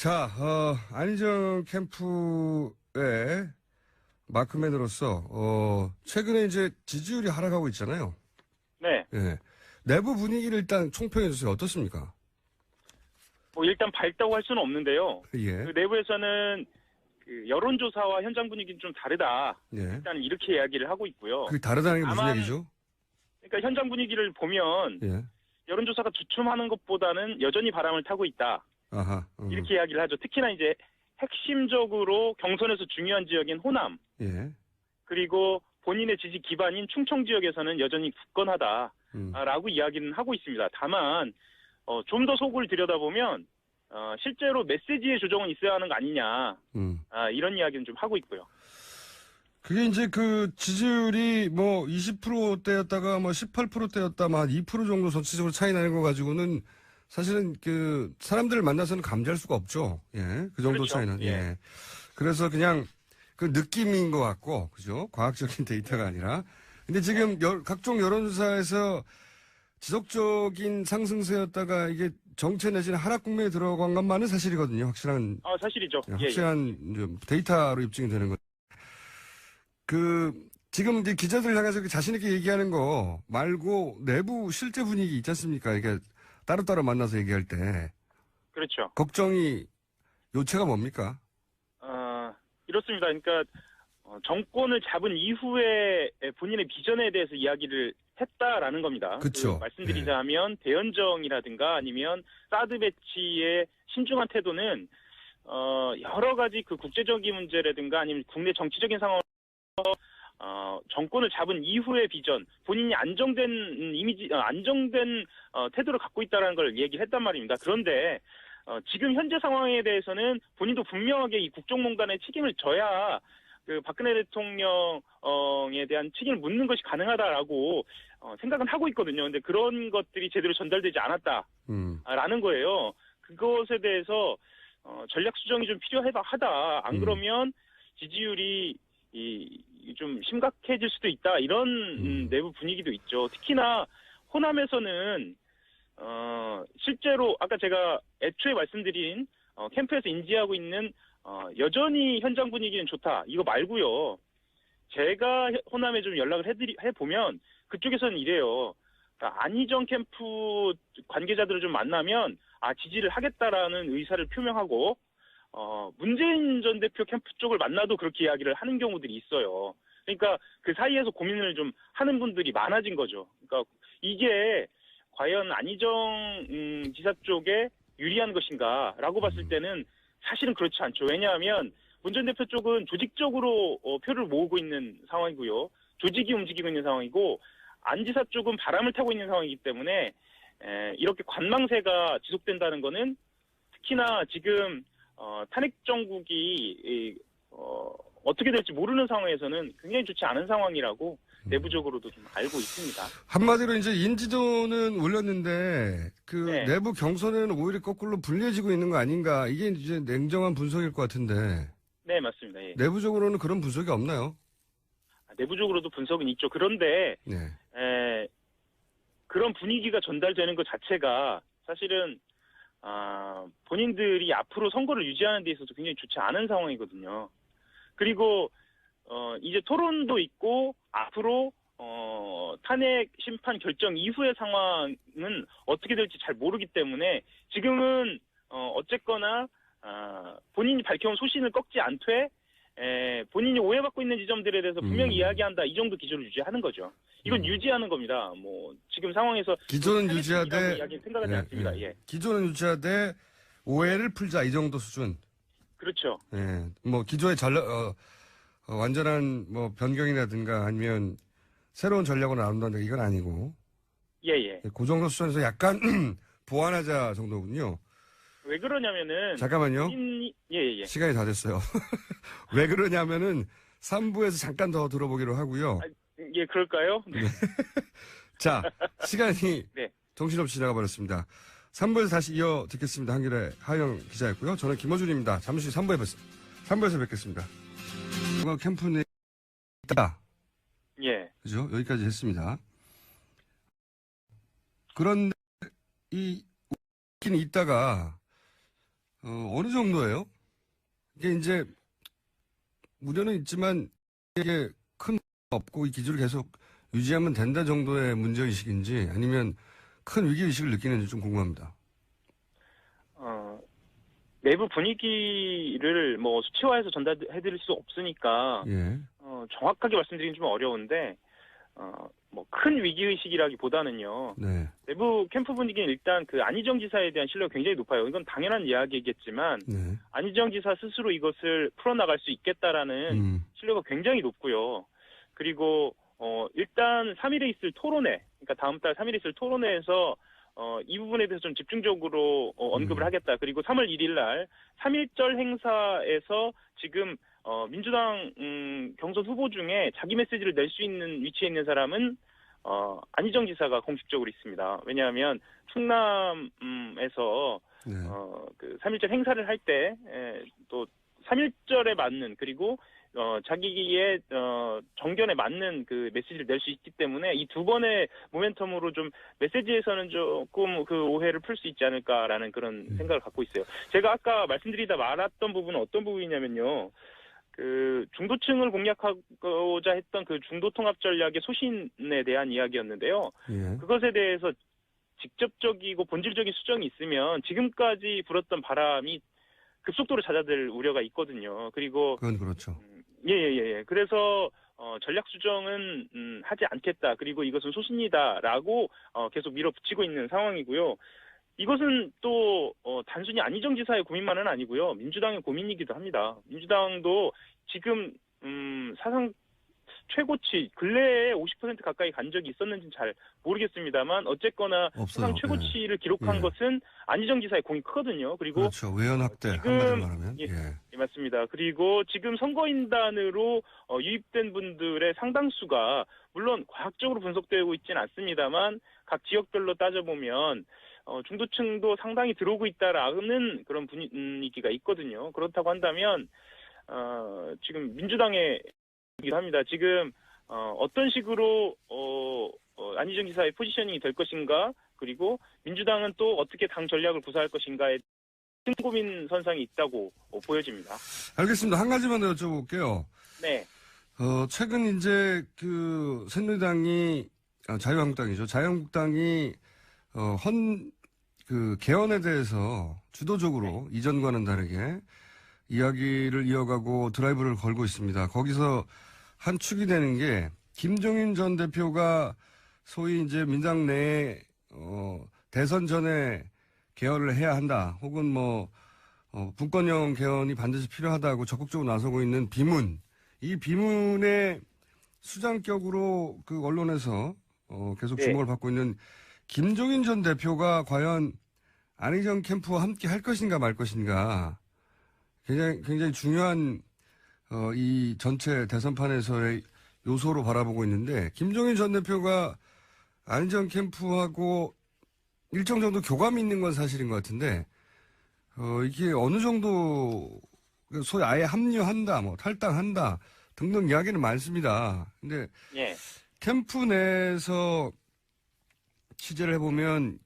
자, 안희정 캠프의 마크맨으로서, 최근에 이제 지지율이 하락하고 있잖아요. 네. 예. 내부 분위기를 일단 총평해주세요. 어떻습니까? 일단 밝다고 할 수는 없는데요. 예. 그 내부에서는 그 여론조사와 현장 분위기는 좀 다르다. 예. 일단 이렇게 이야기를 하고 있고요. 그게 다르다는 게 무슨 얘기죠? 그러니까 현장 분위기를 보면 예. 여론조사가 주춤하는 것보다는 여전히 바람을 타고 있다. 아하. 이렇게 이야기를 하죠. 특히나 이제 핵심적으로 경선에서 중요한 지역인 호남, 예. 그리고 본인의 지지 기반인 충청 지역에서는 여전히 굳건하다라고 이야기는 하고 있습니다. 다만 좀 더 속을 들여다보면 실제로 메시지의 조정은 있어야 하는 거 아니냐, 이런 이야기는 좀 하고 있고요. 그게 이제 그 지지율이 뭐 20%대였다가 뭐 18%대였다, 뭐 한 2% 정도 전체적으로 차이 나는 거 가지고는 사실은 그 사람들을 만나서는 감지할 수가 없죠. 예. 그 정도 그렇죠. 차이는. 예. 그래서 그냥 그 느낌인 것 같고, 그죠? 과학적인 데이터가 아니라. 근데 지금 각종 여론조사에서 지속적인 상승세였다가 이게 정체 내지는 하락 국면에 들어간 것만은 사실이거든요. 확실한. 사실이죠. 확실한 데이터로 입증이 되는 것. 지금 이제 기자들 향해서 자신있게 얘기하는 거 말고 내부 실제 분위기 있지 않습니까? 이게 따로따로 만나서 얘기할 때. 그렇죠. 걱정이, 요체가 뭡니까? 이렇습니다. 그러니까 정권을 잡은 이후에 본인의 비전에 대해서 이야기를 했다라는 겁니다. 그렇죠. 말씀드리자면 대연정이라든가 아니면 사드 배치의 신중한 태도는 여러 가지 그 국제적인 문제라든가 아니면 국내 정치적인 상황 정권을 잡은 이후의 비전, 본인이 안정된 이미지, 안정된 태도를 갖고 있다는 걸 얘기했단 말입니다. 그런데 지금 현재 상황에 대해서는 본인도 분명하게 이 국정농단의 책임을 져야 그 박근혜 대통령에 대한 책임을 묻는 것이 가능하다라고 생각은 하고 있거든요. 근데 그런 것들이 제대로 전달되지 않았다라는 거예요. 그것에 대해서 전략 수정이 좀 필요하다. 안 그러면 지지율이 좀 심각해질 수도 있다. 이런 내부 분위기도 있죠. 특히나 호남에서는 실제로 아까 제가 애초에 말씀드린 캠프에서 인지하고 있는 여전히 현장 분위기는 좋다. 이거 말고요. 제가 호남에 좀 연락을 해보면 그쪽에서는 이래요. 그러니까 안희정 캠프 관계자들을 좀 만나면 지지를 하겠다라는 의사를 표명하고 문재인 전 대표 캠프 쪽을 만나도 그렇게 이야기를 하는 경우들이 있어요. 그러니까 그 사이에서 고민을 좀 하는 분들이 많아진 거죠. 그러니까 이게 과연 안희정 지사 쪽에 유리한 것인가라고 봤을 때는 사실은 그렇지 않죠. 왜냐하면 문 전 대표 쪽은 조직적으로 표를 모으고 있는 상황이고요. 조직이 움직이고 있는 상황이고 안 지사 쪽은 바람을 타고 있는 상황이기 때문에 이렇게 관망세가 지속된다는 거는 특히나 지금 탄핵 정국이 어떻게 될지 모르는 상황에서는 굉장히 좋지 않은 상황이라고 내부적으로도 좀 알고 있습니다. 한마디로 이제 인지도는 올렸는데 내부 경선에는 오히려 거꾸로 불리해지고 있는 거 아닌가, 이게 이제 냉정한 분석일 것 같은데. 네, 맞습니다. 예. 내부적으로는 그런 분석이 없나요? 내부적으로도 분석은 있죠. 그런데 그런 분위기가 전달되는 것 자체가 사실은 본인들이 앞으로 선거를 유지하는 데 있어서 굉장히 좋지 않은 상황이거든요. 그리고 이제 토론도 있고 앞으로 탄핵 심판 결정 이후의 상황은 어떻게 될지 잘 모르기 때문에 지금은 어쨌거나 본인이 밝혀온 소신을 꺾지 않되 본인이 오해받고 있는 지점들에 대해서 분명히 이야기한다, 이 정도 기조를 유지하는 거죠. 이건 유지하는 겁니다. 뭐 지금 상황에서 기조는 유지하되 생각하지 않습니다. 기조는 유지하되 오해를 풀자, 이 정도 수준. 그렇죠. 뭐 기조의 완전한 뭐 변경이라든가 아니면 새로운 전략으로 나온다는 이건 아니고. 그 정도 수준에서 약간 보완하자 정도군요. 왜 그러냐면은. 잠깐만요. 시간이 다 됐어요. 왜 그러냐면은 3부에서 잠깐 더 들어보기로 하고요. 그럴까요? 자, 시간이 정신없이 지나가 버렸습니다. 3부에서 다시 이어 듣겠습니다. 한겨레 하영 기자였고요. 저는 김어준입니다. 잠시 3부에서 뵙겠습니다. 캠프 내 있다. 그죠? 여기까지 했습니다. 그런데 있다가 어느 정도예요? 이게 이제 우려는 있지만 이게 큰 없고 이 기조를 계속 유지하면 된다 정도의 문제의식인지 아니면 큰 위기의식을 느끼는지 좀 궁금합니다. 내부 분위기를 뭐 수치화해서 전달해드릴 수 없으니까 예. 정확하게 말씀드리긴 좀 어려운데 뭐 큰 위기의식이라기보다는요. 네. 내부 캠프 분위기는 일단 그 안희정 지사에 대한 신뢰가 굉장히 높아요. 이건 당연한 이야기겠지만 네. 안희정 지사 스스로 이것을 풀어나갈 수 있겠다라는 신뢰가 굉장히 높고요. 그리고 일단 3일에 있을 토론회, 그러니까 다음 달 3일에 있을 토론회에서 이 부분에 대해서 좀 집중적으로 언급을 하겠다. 그리고 3월 1일 날 3.1절 행사에서 지금 민주당 경선 후보 중에 자기 메시지를 낼 수 있는 위치에 있는 사람은 안희정 지사가 공식적으로 있습니다. 왜냐하면 충남에서 네. 그 3.1절 행사를 할 때 또 3.1절에 맞는 그리고 자기의 정견에 맞는 그 메시지를 낼 수 있기 때문에 이 두 번의 모멘텀으로 좀 메시지에서는 조금 그 오해를 풀 수 있지 않을까라는 그런 생각을 갖고 있어요. 제가 아까 말씀드리다 말았던 부분은 어떤 부분이냐면요. 그 중도층을 공략하고자 했던 그 중도통합 전략의 소신에 대한 이야기였는데요. 예. 그것에 대해서 직접적이고 본질적인 수정이 있으면 지금까지 불었던 바람이 급속도로 잦아들 우려가 있거든요. 그리고 그건 그렇죠. 예. 그래서 전략 수정은 하지 않겠다. 그리고 이것은 소신이다라고 계속 밀어붙이고 있는 상황이고요. 이것은 또 단순히 안희정 지사의 고민만은 아니고요. 민주당의 고민이기도 합니다. 민주당도 지금 사상 최고치 근래에 50% 가까이 간 적이 있었는지는 잘 모르겠습니다만 어쨌거나 없어요. 사상 최고치를 기록한 예. 것은 안희정 지사의 공이 크거든요. 그리고 그렇죠. 외연 확대 지금 한마디로 말하면. 예, 예. 예, 맞습니다. 그리고 지금 선거인단으로 유입된 분들의 상당수가 물론 과학적으로 분석되고 있지는 않습니다만 각 지역별로 따져보면 중도층도 상당히 들어오고 있다라는 그런 분위기가 있거든요. 그렇다고 한다면 지금 민주당에 이기도 합니다. 지금 어떤 식으로 안희정 지사의 포지셔닝이 될 것인가 그리고 민주당은 또 어떻게 당 전략을 구사할 것인가에 큰 고민 선상이 있다고 보여집니다. 알겠습니다. 한 가지만 더 여쭤볼게요. 네. 최근 이제 새누리당이 자유한국당이죠. 자유한국당이 개헌에 대해서 주도적으로 이전과는 다르게 이야기를 이어가고 드라이브를 걸고 있습니다. 거기서 한 축이 되는 게 김종인 전 대표가 소위 이제 민당 내에 대선 전에 개헌을 해야 한다. 혹은 분권형 개헌이 반드시 필요하다고 적극적으로 나서고 있는 비문. 이 비문의 수장격으로 그 언론에서 계속 주목을 받고 있는 김종인 전 대표가 과연 안희정 캠프와 함께 할 것인가 말 것인가. 굉장히 중요한 이 전체 대선판에서의 요소로 바라보고 있는데 김종인 전 대표가 안희정 캠프하고 일정 정도 교감이 있는 건 사실인 것 같은데 이게 어느 정도 소위 아예 합류한다, 탈당한다 등등 이야기는 많습니다. 근데 캠프 내에서 취재를 해보면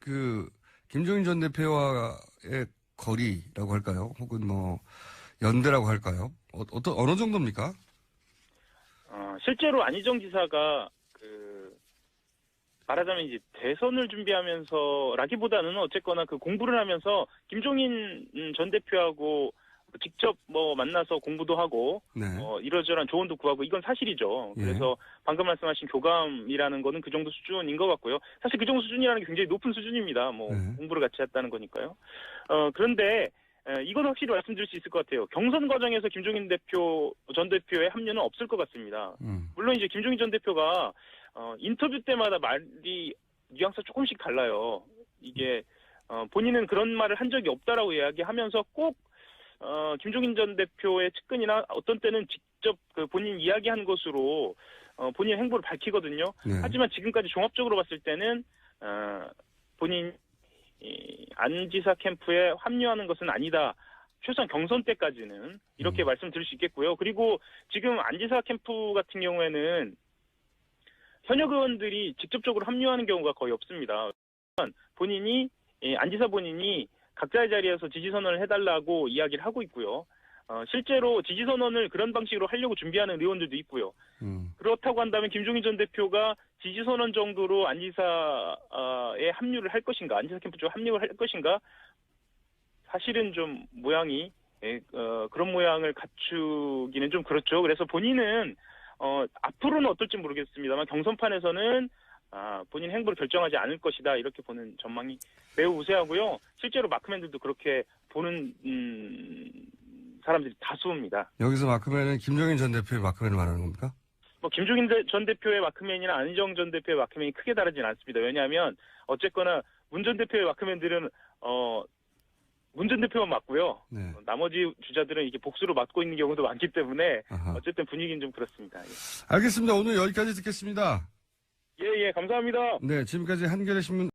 김종인 전 대표와의 거리라고 할까요? 혹은 연대라고 할까요? 어느 정도입니까? 실제로 안희정 지사가 말하자면 이제 대선을 준비하면서라기보다는 어쨌거나 공부를 하면서 김종인 전 대표하고 직접 만나서 공부도 하고 네. 이러저러한 조언도 구하고 이건 사실이죠. 예. 그래서 방금 말씀하신 교감이라는 거는 그 정도 수준인 것 같고요. 사실 그 정도 수준이라는 게 굉장히 높은 수준입니다. 네. 공부를 같이 했다는 거니까요. 그런데 이건 확실히 말씀드릴 수 있을 것 같아요. 경선 과정에서 김종인 전 대표의 합류는 없을 것 같습니다. 물론 이제 김종인 전 대표가 인터뷰 때마다 말이 뉘앙스가 조금씩 달라요. 이게 본인은 그런 말을 한 적이 없다라고 이야기하면서 꼭 김종인 전 대표의 측근이나 어떤 때는 직접 본인 이야기한 것으로 본인 행보를 밝히거든요. 네. 하지만 지금까지 종합적으로 봤을 때는 본인 안 지사 캠프에 합류하는 것은 아니다. 최소한 경선 때까지는 이렇게 말씀드릴 수 있겠고요. 그리고 지금 안 지사 캠프 같은 경우에는 현역 의원들이 직접적으로 합류하는 경우가 거의 없습니다. 안 지사 본인이 각자의 자리에서 지지선언을 해달라고 이야기를 하고 있고요. 실제로 지지선언을 그런 방식으로 하려고 준비하는 의원들도 있고요. 그렇다고 한다면 김종인 전 대표가 지지선언 정도로 안지사에 합류를 할 것인가, 안지사 캠프 쪽 합류를 할 것인가, 사실은 좀 모양이 그런 모양을 갖추기는 좀 그렇죠. 그래서 본인은 앞으로는 어떨지 모르겠습니다만 경선판에서는 본인 행보를 결정하지 않을 것이다 이렇게 보는 전망이 매우 우세하고요. 실제로 마크맨들도 그렇게 보는 사람들이 다수입니다. 여기서 마크맨은 김종인 전 대표의 마크맨을 말하는 겁니까? 뭐 김종인 전 대표의 마크맨이나 안희정 전 대표의 마크맨이 크게 다르진 않습니다. 왜냐하면 어쨌거나 문 전 대표의 마크맨들은 문 전 대표만 맞고요. 네. 나머지 주자들은 이게 복수로 맞고 있는 경우도 많기 때문에 아하. 어쨌든 분위기는 좀 그렇습니다. 예. 알겠습니다. 오늘 여기까지 듣겠습니다. 예, 감사합니다. 네, 지금까지 한겨레 신문